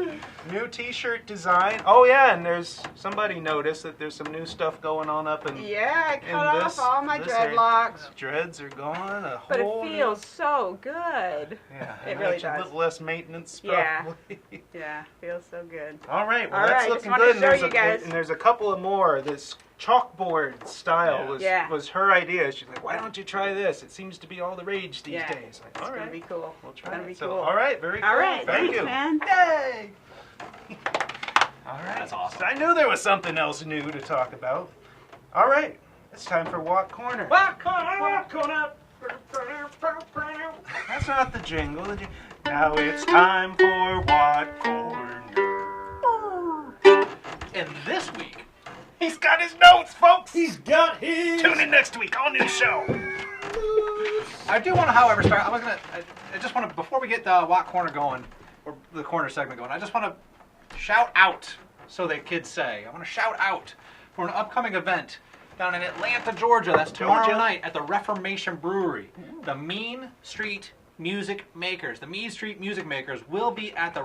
new T-shirt design. Oh yeah, and there's somebody noticed that there's some new stuff going on up in. Yeah, I in cut off this- all my this area. dreadlocks. Dreads are gone. A But it whole feels so good. Yeah, it and really actually a does. little less maintenance. Yeah. Probably. Yeah, feels so good. All right, well All that's right, just looking wanted good. to And show there's you guys. and there's a couple of more. This chalkboard style Yeah. was her idea. She's like, "Why don't you try this? It seems to be all the rage these Yeah. days." Like, It's all gonna right, be cool. we'll try Gonna it. be So, cool. all right, very cool. All right, Thank thanks, you. man. Yay! All right, That's awesome. I knew there was something else new to talk about. All right, it's time for Walk Corner. Walk corner, walk corner. That's not the jingle. Now it's time for Walk Corner. And this week, He's got his notes, folks. He's got his. Tune in next week, all new show. I do want to, however, start. I just want to, before we get the Walk Corner going, or the corner segment going, I just want to shout out, so the kids say. I want to shout out for an upcoming event down in Atlanta, Georgia. That's tomorrow Georgia. night at the Reformation Brewery. The Mean Street Music Makers. The Mean Street Music Makers will be at the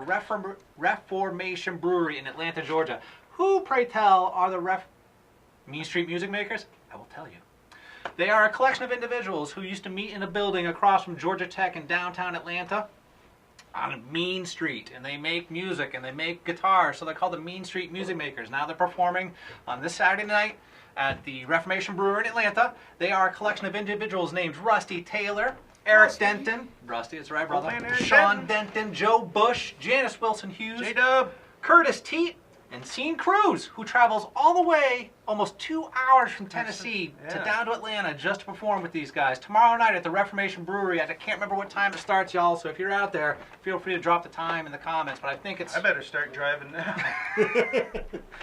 Reformation Brewery in Atlanta, Georgia. Who, pray tell, are the Mean Street Music Makers? I will tell you. They are a collection of individuals who used to meet in a building across from Georgia Tech in downtown Atlanta on Mean Street, and they make music and they make guitars, so they're called the Mean Street Music Makers. Now they're performing on this Saturday night at the Reformation Brewery in Atlanta. They are a collection of individuals named Rusty Taylor, Eric Denton, Rusty, that's right, brother, man, Eric Sean Denton, Joe Bush, Janice Wilson Hughes, J-Dub. Curtis Teat, and Scene Cruz, who travels all the way, almost 2 hours from Tennessee to yeah. down to Atlanta just to perform with these guys. Tomorrow night at the Reformation Brewery. I can't remember what time it starts, y'all, so if you're out there, feel free to drop the time in the comments, but I think it's I better start driving now.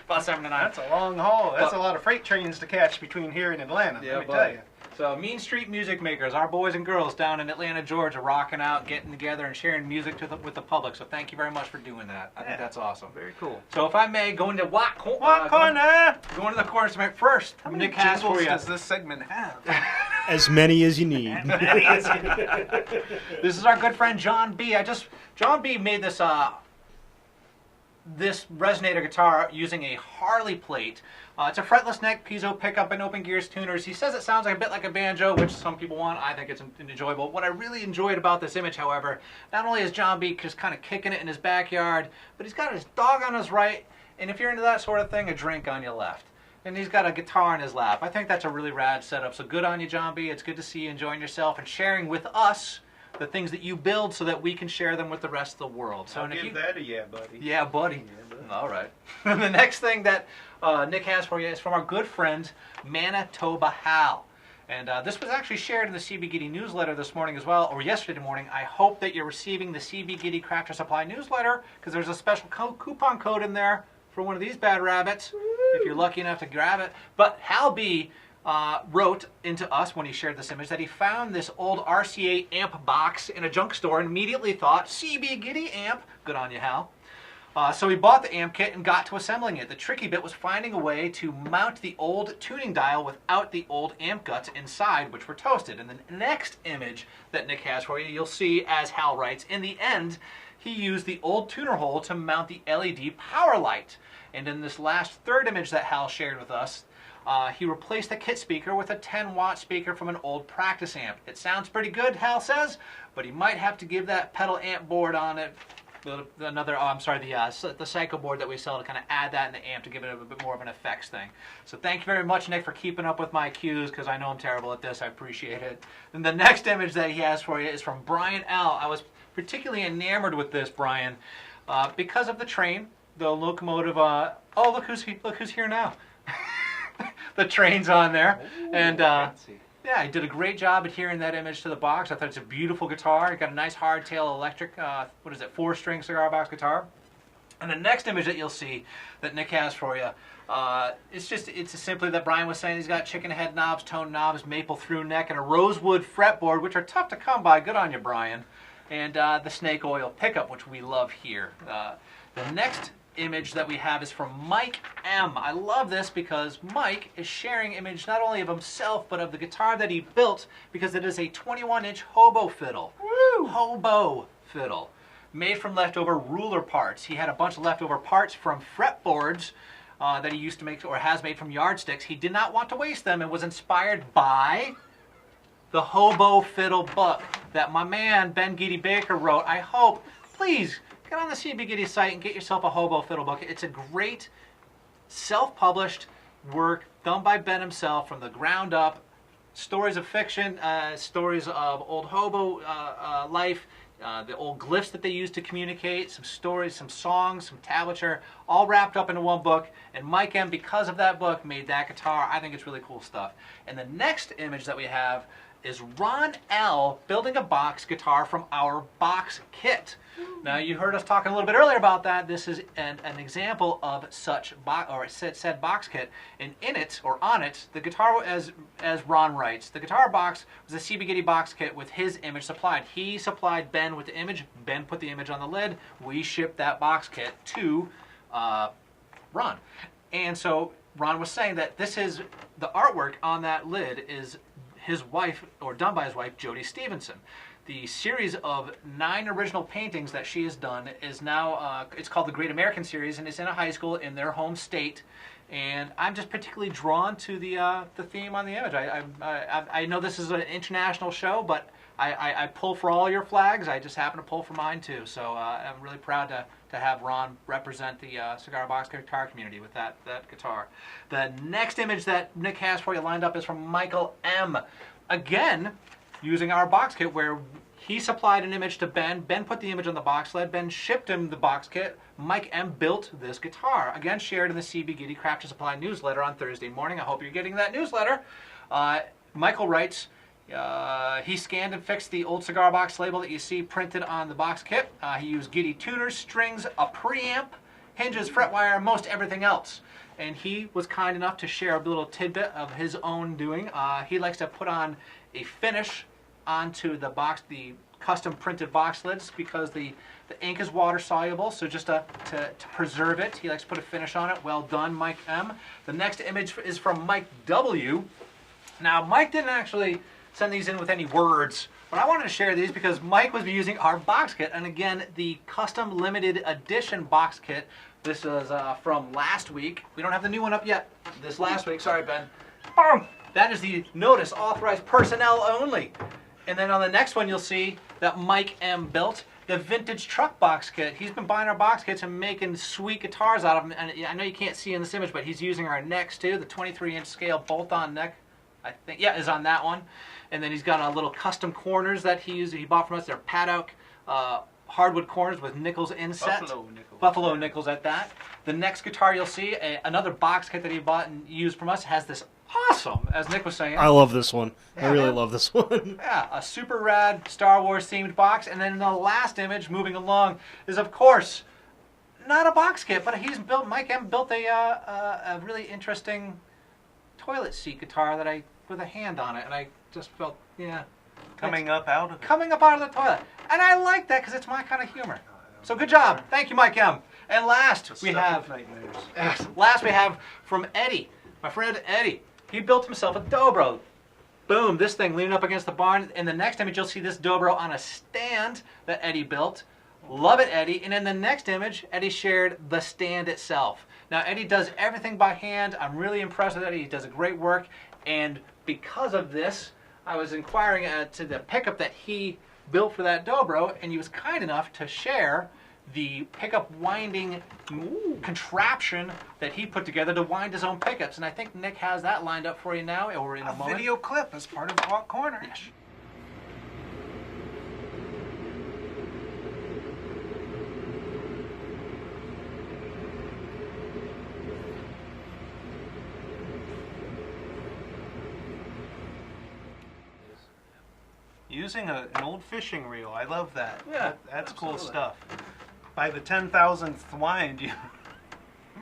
about 7 to 9. That's a long haul. That's But- a lot of freight trains to catch between here and Atlanta, Yeah, let me buddy. tell you. So Mean Street Music Makers, our boys and girls down in Atlanta, Georgia, rocking out, getting together, and sharing music with the public. So thank you very much for doing that. I think Yeah. that's awesome. Very cool. So if I may, go into Walk Corner! Going to the corner segment first. How many Nick has for jingles you. does this segment have? As many as you need. This is our good friend John B. John B. made this this resonator guitar using a Harley plate. It's a fretless neck piezo pickup and open gears tuners. He says it sounds like a bit like a banjo, which some people want. I think it's enjoyable. What I really enjoyed about this image, however, not only is John B. just kind of kicking it in his backyard, but he's got his dog on his right, and if you're into that sort of thing, a drink on your left. And he's got a guitar in his lap. I think that's a really rad setup. So good on you, John B. It's good to see you enjoying yourself and sharing with us the things that you build so that we can share them with the rest of the world. So I'll and if give you, that a yeah, buddy. yeah, buddy. All right. The next thing that Nick has for you is from our good friend Manitoba Hal. And this was actually shared in the CB Gitty newsletter this morning as well, or yesterday morning. I hope that you're receiving the CB Gitty Crafter Supply newsletter, because there's a special coupon code in there for one of these bad rabbits, if you're lucky enough to grab it. But Hal B. Wrote into us when he shared this image that he found this old RCA amp box in a junk store and immediately thought, CB Gitty amp, good on you, Hal. So he bought the amp kit and got to assembling it. The tricky bit was finding a way to mount the old tuning dial without the old amp guts inside, which were toasted. And the next image that Nick has for you, you'll see, as Hal writes, in the end, he used the old tuner hole to mount the LED power light. And in this last third image that Hal shared with us, he replaced the kit speaker with a 10-watt speaker from an old practice amp. It sounds pretty good, Hal says, but he might have to give that pedal amp board on it the Psycho board that we sell to kind of add that in the amp to give it a bit more of an effects thing. So thank you very much, Nick, for keeping up with my cues, because I know I'm terrible at this. I appreciate it. And the next image that he has for you is from Brian L. I was particularly enamored with this, Brian, because of the train, the locomotive. Oh, look who's here now. The train's on there. Ooh, and fancy. yeah, he did a great job adhering that image to the box. I thought it's a beautiful guitar. It got a nice hardtail electric, 4-string cigar box guitar. And the next image that you'll see that Nick has for you, it's simply that Brian was saying he's got chicken head knobs, tone knobs, maple through neck, and a rosewood fretboard, which are tough to come by. Good on you, Brian. And the snake oil pickup, which we love here. The next image that we have is from Mike M. I love this because Mike is sharing image not only of himself, but of the guitar that he built, because it is a 21-inch hobo fiddle. Woo! Hobo fiddle. Made from leftover ruler parts. He had a bunch of leftover parts from fretboards that he used to make, or has made from yardsticks. He did not want to waste them and was inspired by the Hobo Fiddle book that my man Ben Gitty Baker wrote. I hope, please, get on the CB Gitty site and get yourself a Hobo Fiddle book. It's a great self-published work done by Ben himself from the ground up. Stories of fiction, stories of old hobo life, the old glyphs that they used to communicate, some stories, some songs, some tablature, all wrapped up into one book. And Mike M, because of that book, made that guitar. I think it's really cool stuff. And the next image that we have is Ron L building a box guitar from our box kit. Now, you heard us talking a little bit earlier about that. This is an example of such said box kit, and in it, or on it, the guitar, as Ron writes, the guitar box was a CB Gitty box kit with his image supplied. He supplied Ben with the image. Ben put the image on the lid. We shipped that box kit to Ron. And so Ron was saying that this is the artwork on that lid is his wife, or done by his wife, Jody Stevenson. The series of 9 original paintings that she has done is now, it's called the Great American Series, and it's in a high school in their home state. And I'm just particularly drawn to the theme on the image. I know this is an international show, but I pull for all your flags. I just happen to pull for mine too. So I'm really proud to have Ron represent the cigar box guitar community with that guitar. The next image that Nick has for you lined up is from Michael M. Again, using our box kit, where he supplied an image to Ben. Ben put the image on the box lid. Ben shipped him the box kit. Mike M built this guitar. Again, shared in the CB Gitty Craft to Supply newsletter on Thursday morning. I hope you're getting that newsletter. Michael writes, he scanned and fixed the old cigar box label that you see printed on the box kit. He used Gitty tuners, strings, a preamp, hinges, fret wire, most everything else. And he was kind enough to share a little tidbit of his own doing. He likes to put on a finish onto the box, the custom printed box lids, because the ink is water soluble, so just to preserve it, he likes to put a finish on it. Well done, Mike M. The next image is from Mike W. Now, Mike didn't actually send these in with any words, but I wanted to share these because Mike was using our box kit, and again, the custom limited edition box kit. This is from last week. We don't have the new one up yet. This last week, sorry, Ben. That is the notice, authorized personnel only. And then on the next one, you'll see that Mike M built the vintage truck box kit. He's been buying our box kits and making sweet guitars out of them. And I know you can't see in this image, but he's using our necks too. The 23-inch scale bolt-on neck, I think, yeah, is on that one. And then he's got a little custom corners that he bought from us. They're paddock hardwood corners with nickels inset. Buffalo nickels at that. The next guitar you'll see, another box kit that he bought and used from us, has this awesome, as Nick was saying. I love this one. Yeah, I really love this one. Yeah, a super rad Star Wars themed box. And then the last image, moving along, is of course not a box kit, but Mike M built a really interesting toilet seat guitar that with a hand on it, and I just felt, yeah. Coming up out of the toilet. And I like that because it's my kind of humor. So good job. Thank you, Mike M. And last we have from Eddie, my friend Eddie. He built himself a dobro. Boom, this thing leaning up against the barn. In the next image, you'll see this dobro on a stand that Eddie built. Love it, Eddie. And in the next image, Eddie shared the stand itself. Now, Eddie does everything by hand. I'm really impressed with Eddie. He does a great work. And because of this, I was inquiring to the pickup that he built for that dobro, and he was kind enough to share the pickup winding contraption that he put together to wind his own pickups. And I think Nick has that lined up for you now, or in a moment. Video clip as part of Hot Corner. Yes. Using an old fishing reel. I love that. Yeah, That's absolutely. cool stuff. by the 10,000th wind, you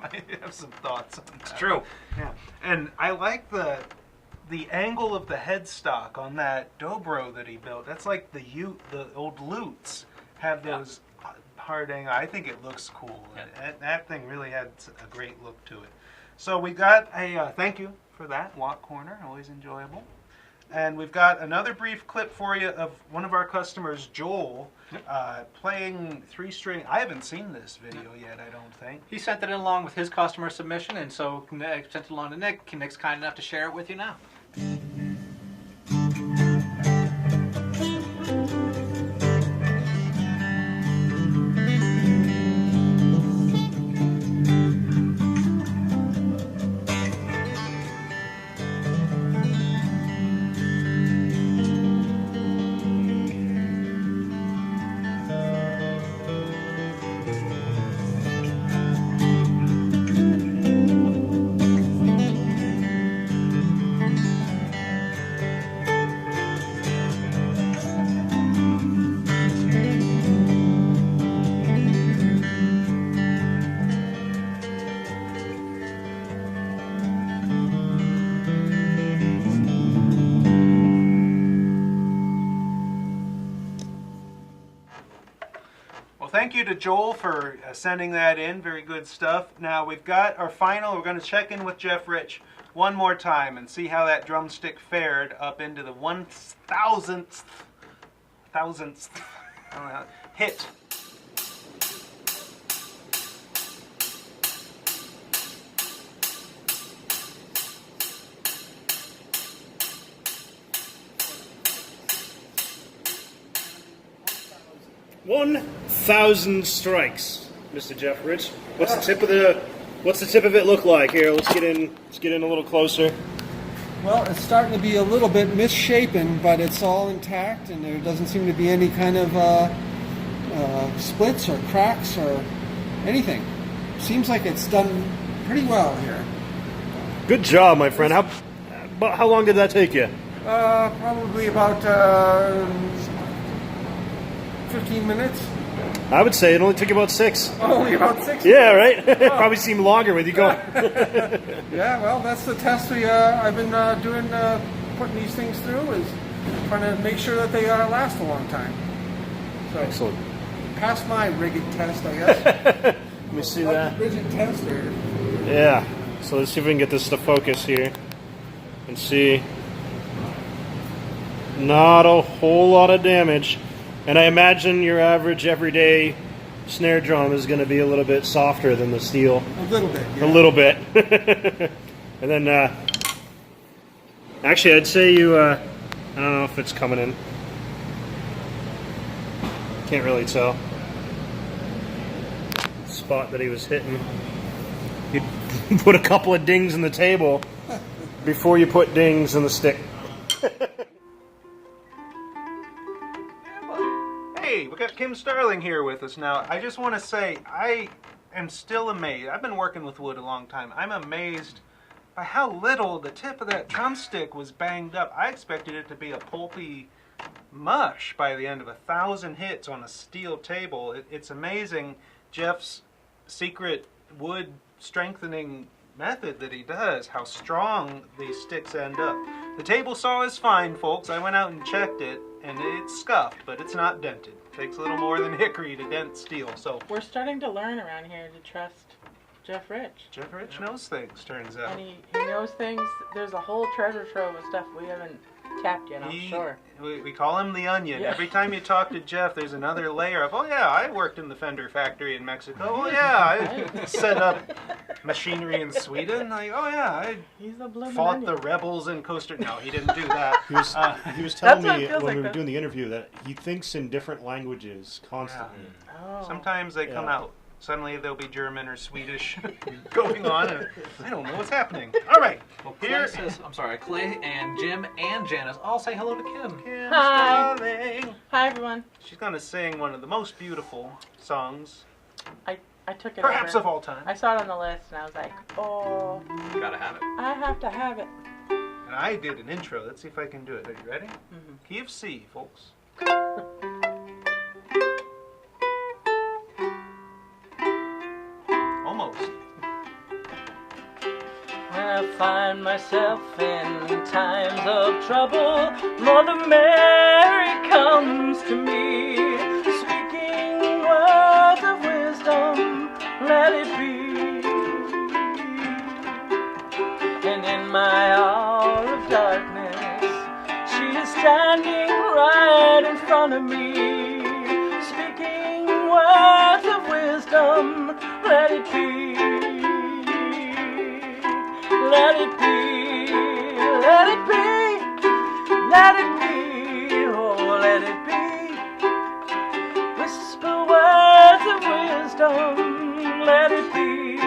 might have some thoughts on that. It's true. Yeah, and I like the angle of the headstock on that dobro that he built. That's like the old lutes have those hard angle. I think it looks cool. Yeah. That thing really had a great look to it. So we got a thank you for that walk corner, always enjoyable. And we've got another brief clip for you of one of our customers, Joel, playing 3-string. I haven't seen this video yet, I don't think. He sent it in along with his customer submission, and so Nick sent it along to Nick. Nick's kind enough to share it with you now. Thank you to Joel for sending that in. Very good stuff. Now we've got our final. We're going to check in with Jeff Rich one more time and see how that drumstick fared up into the 1,000th hit. One 1,000 strikes, Mr. Jeff Rich. What's the tip of it look like? Here, let's get in a little closer. Well, it's starting to be a little bit misshapen, but it's all intact, and there doesn't seem to be any kind of splits or cracks or anything. Seems like it's done pretty well here. Good job, my friend. How long did that take you? Probably about 15 minutes. I would say it only took about 6. Only about 6? Yeah, right? Probably seemed longer with you going. Yeah, well, that's the test I've been doing, putting these things through, is trying to make sure that they last a long time. So, excellent. Passed my rigid test, I guess. Let me see that. Rigid test there. Yeah. So let's see if we can get this to focus here and see. Not a whole lot of damage. And I imagine your average everyday snare drum is going to be a little bit softer than the steel. A little bit, yeah. A little bit. And then, actually, I'd say you, I don't know if it's coming in. Can't really tell. The spot that he was hitting. You put a couple of dings in the table before you put dings in the stick. Hey, we got Kim Starling here with us now. I just want to say, I am still amazed. I've been working with wood a long time. I'm amazed by how little the tip of that drumstick was banged up. I expected it to be a pulpy mush by the end of 1,000 hits on a steel table. It's amazing Jeff's secret wood strengthening method that he does, how strong these sticks end up. The table saw is fine, folks. I went out and checked it, and it's scuffed, but it's not dented. Takes a little more than hickory to dent steel. So We're starting to learn around here to trust Jeff Rich. Jeff Rich knows things, turns out. And he knows things. There's a whole treasure trove of stuff we haven't tapped yet, I'm sure. We call him the onion. Yeah. Every time you talk to Jeff, there's another layer of, oh yeah, I worked in the Fender factory in Mexico. Oh yeah, I set up machinery in Sweden. Like, oh yeah, He's a I blooming fought onion. the rebels in Costa Rica. No, he didn't do that. He was telling That's what it me feels when like, we were though. doing the interview that he thinks in different languages constantly. Oh. Sometimes they come Yeah. out. Suddenly there'll be German or Swedish going on, and I don't know what's happening. All right, Well, here Clay and Jim and Janice all say hello to Kim. Kim Hi. Starling. Hi, everyone. She's going to sing one of the most beautiful songs, I took it perhaps over. of all time. I saw it on the list, and I was like, oh, You gotta have it. I have to have it. And I did an intro. Let's see if I can do it. Are you ready? Mm-hmm. Key of C, folks. I find myself in times of trouble, Mother Mary comes to me, speaking words of wisdom, let it be. And in my hour of darkness, she is standing right in front of me, speaking words of wisdom, let it be. Let it be, let it be, let it be, oh let it be. Whisper words of wisdom, let it be.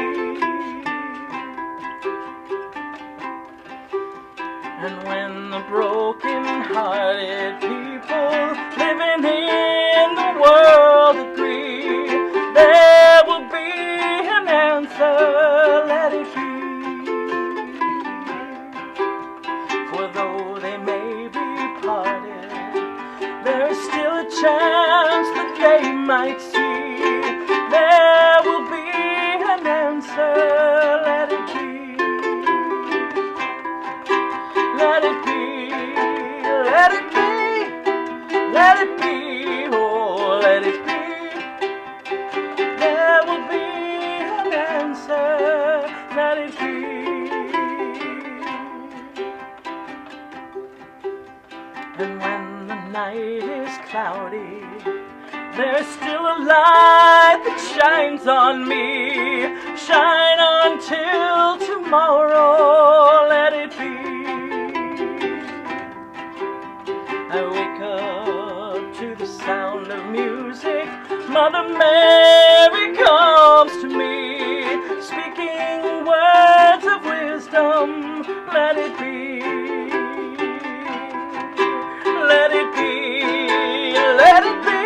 And when the broken-hearted people living in the world agree, there will be an answer, let it be. For though they may be parted, there is still a chance that they might see. There will be an answer, let it be. Let it be, let it be, let it be, oh let it be. There will be an answer, let it be. Then when the night is cloudy, there's still a light that shines on me. Shine until tomorrow, let it be. I wake up to the sound of music. Mother Mary comes to me, speaking words of wisdom, let it be. Let it be, let it be,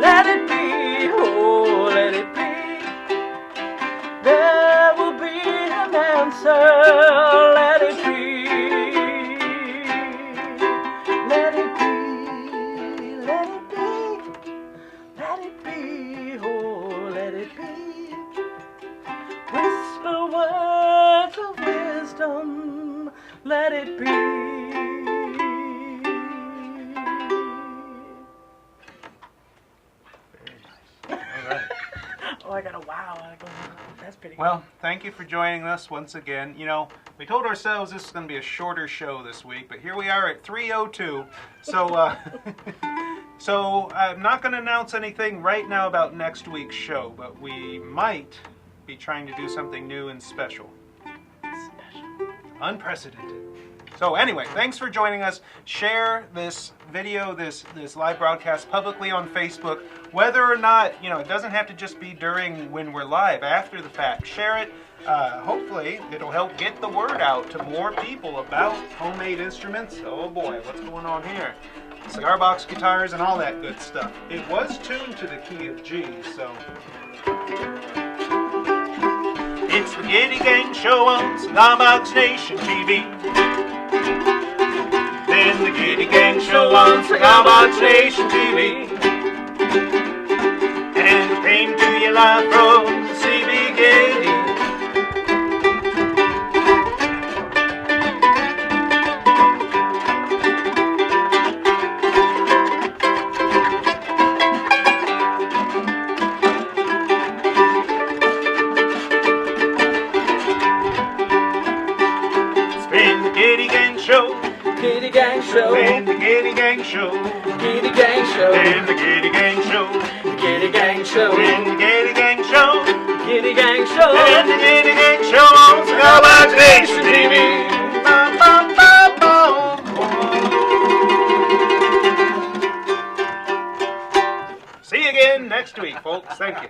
let it be, oh let it be. There will be an answer, let it be. Let it be, let it be, let it be, oh let it be. Whisper words of wisdom, let it be. Oh, I got a wow. That's pretty good. Well, thank you for joining us once again. You know, we told ourselves this is going to be a shorter show this week, but here we are at 3:02. So, so I'm not going to announce anything right now about next week's show, but we might be trying to do something new and special. Unprecedented. So anyway, thanks for joining us. Share this video, this live broadcast publicly on Facebook. Whether or not, you know, it doesn't have to just be during when we're live, after the fact. Share it. Hopefully, it'll help get the word out to more people about homemade instruments. Oh boy, what's going on here? Cigar box guitars and all that good stuff. It was tuned to the key of G, so... It's the Gitty Gang Show on Cigar Box Nation TV. Then the Gitty Gang Show on Cigar Box Nation TV. And it came to you live from the CBG. Gitty Gang Show, and the Gitty Gang Show, Gitty Gang Show, and the Gitty Gang Show, Gitty Gang Show, and the Gitty Gang Show, Gitty Gang Show, and the Gitty Gang Show on Cigar Box Nation TV. See you again next week, folks. Thank you.